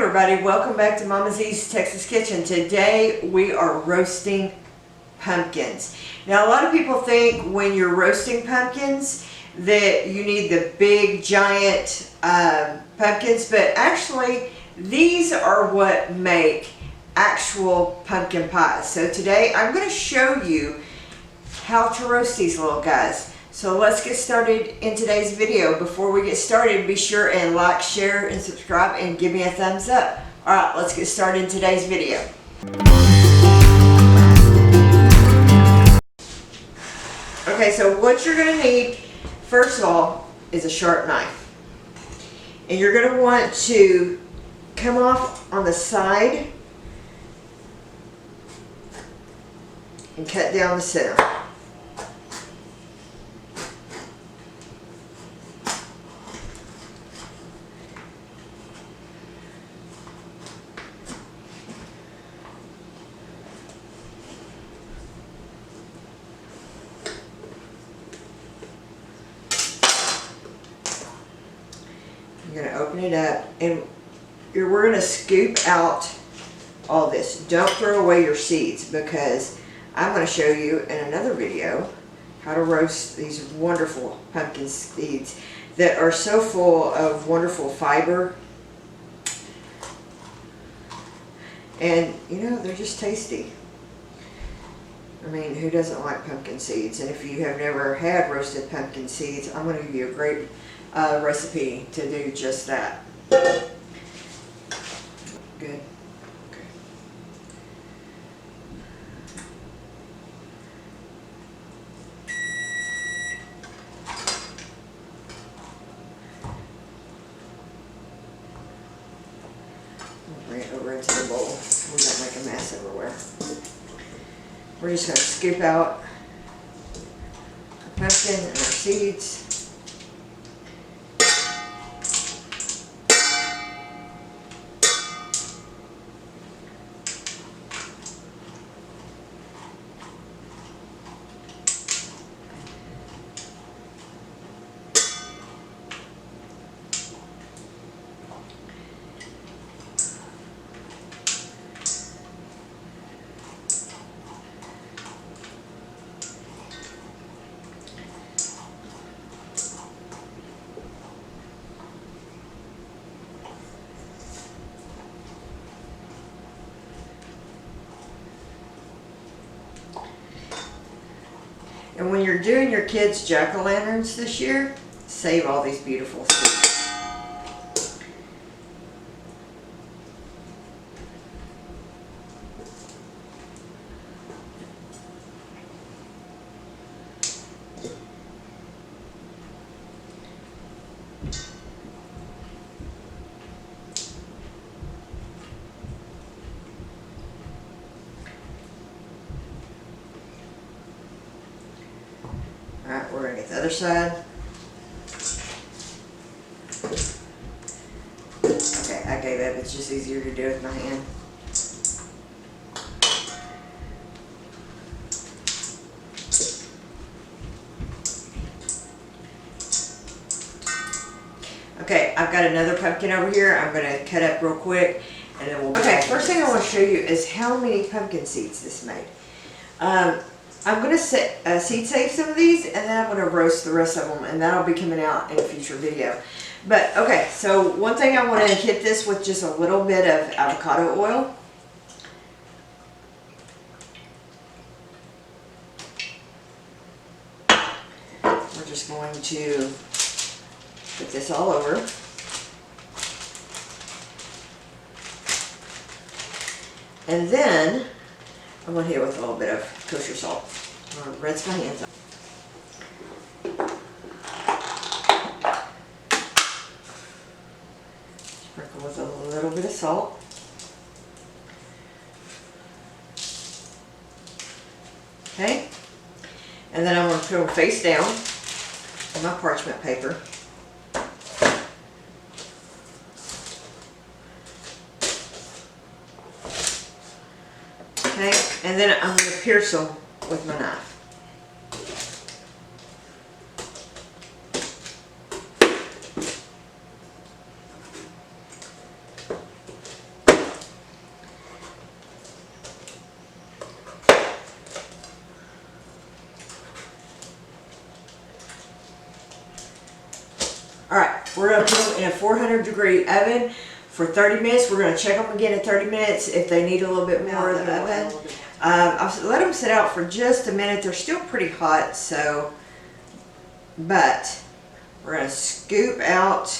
everybody, welcome back to Mama Z's Texas Kitchen. Today we are roasting pumpkins. Now a lot of people think when you're roasting pumpkins that you need the big giant pumpkins, but actually these are what make actual pumpkin pies. So today I'm going to show you how to roast these little guys. So let's get started in today's video. Before we get started, be sure and like, share, and subscribe, and give me a thumbs up. Alright, let's get started in today's video. Okay, so what you're going to need, first of all, is a sharp knife. And you're going to want to come off on the side and cut down the center. You're going to open it up and we're going to scoop out all this. Don't throw away your seeds because I'm going to show you in another video how to roast these wonderful pumpkin seeds that are so full of wonderful fiber. And you know, they're just tasty. I mean, who doesn't like pumpkin seeds? And if you have never had roasted pumpkin seeds, I'm going to give you a great recipe to do just that. Good. Okay. Bring it over into the bowl. We don't make a mess everywhere. We're just going to scoop out our pumpkin and our seeds. And when you're doing your kids' jack-o'-lanterns this year, save all these beautiful seeds. Alright, we're going to get the other side. Okay, I gave up. It's just easier to do with my hand. Okay, I've got another pumpkin over here. I'm going to cut up real quick and then we'll... Okay, first thing I want to show you is how many pumpkin seeds this made. I'm going to seed save some of these and then I'm going to roast the rest of them, and that'll be coming out in a future video. But okay, so one thing I want to hit this with just a little bit of avocado oil. We're just going to put this all over. And then I'm going to hit it with a little bit of kosher salt. I'm going to rinse my hands off. Sprinkle with a little bit of salt. Okay. And then I'm going to put them face down on my parchment paper. Okay, and then I'm going to pierce them with my knife. We're going to put them in a 400-degree oven for 30 minutes. We're going to check them again in 30 minutes if they need a little bit more of the oven. I'll let them sit out for just a minute. They're still pretty hot, so, but we're going to scoop out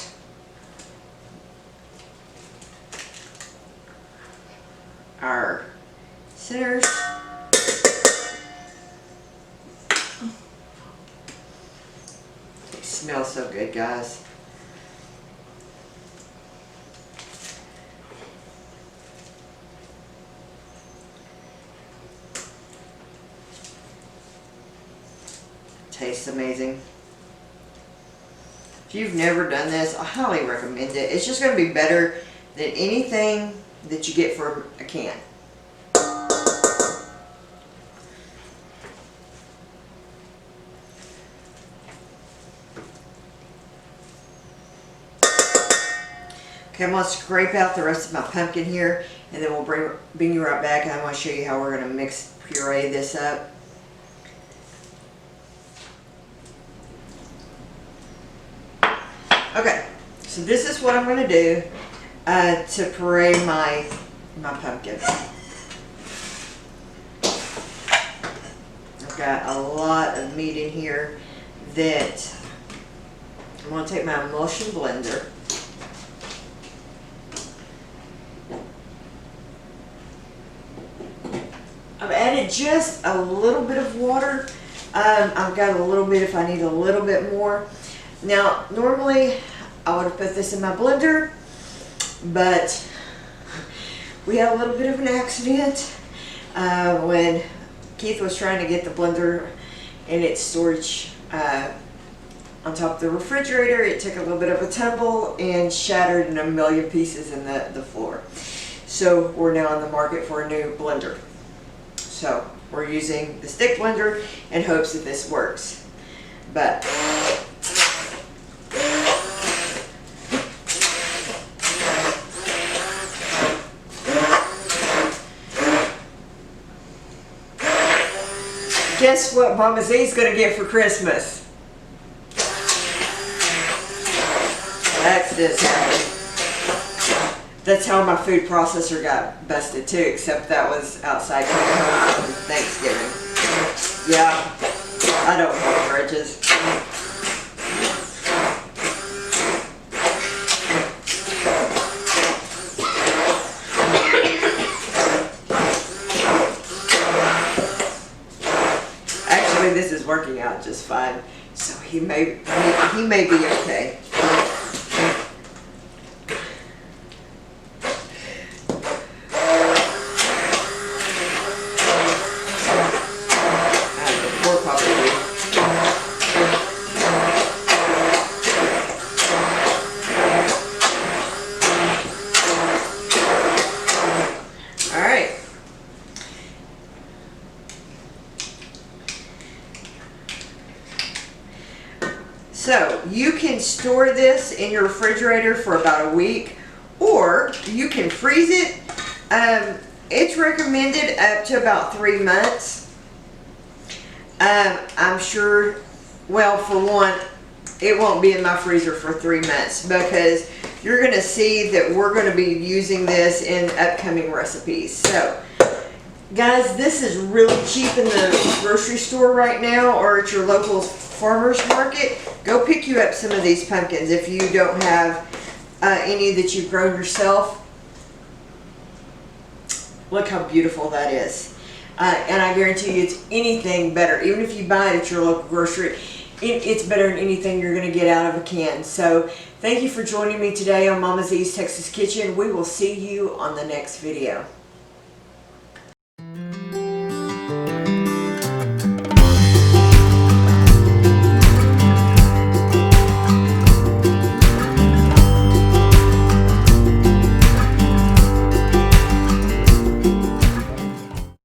our centers. They smell so good, guys. Tastes amazing. If you've never done this, I highly recommend it. It's just going to be better than anything that you get from a can. Okay, I'm going to scrape out the rest of my pumpkin here, and then we'll bring you right back, and I want to show you how we're going to puree this up. Okay, so this is what I'm going to do to puree my pumpkin. I've got a lot of meat in here that I'm going to take my emulsion blender. I've added just a little bit of water. I've got a little bit if I need a little bit more. Now, normally I would have put this in my blender, but we had a little bit of an accident when Keith was trying to get the blender in its storage on top of the refrigerator. It took a little bit of a tumble and shattered in a million pieces in the floor. So we're now on the market for a new blender. So we're using the stick blender in hopes that this works. But guess what Mama Z's gonna get for Christmas? Accidents happen. That's how my food processor got busted too, except that was outside coming home from Thanksgiving. Yeah, I don't hold grudges. Actually, this is working out just fine, so he may be okay. So you can store this in your refrigerator for about a week, or you can freeze it. It's recommended up to about 3 months. I'm sure, well, for one, it won't be in my freezer for 3 months because you're going to see that we're going to be using this in upcoming recipes. So guys, this is really cheap in the grocery store right now or at your local farmer's market. Go pick you up some of these pumpkins if you don't have any that you've grown yourself. Look how beautiful that is. And I guarantee you it's anything better. Even if you buy it at your local grocery, it's better than anything you're going to get out of a can. So thank you for joining me today on Mama Z's Texas Kitchen. We will see you on the next video.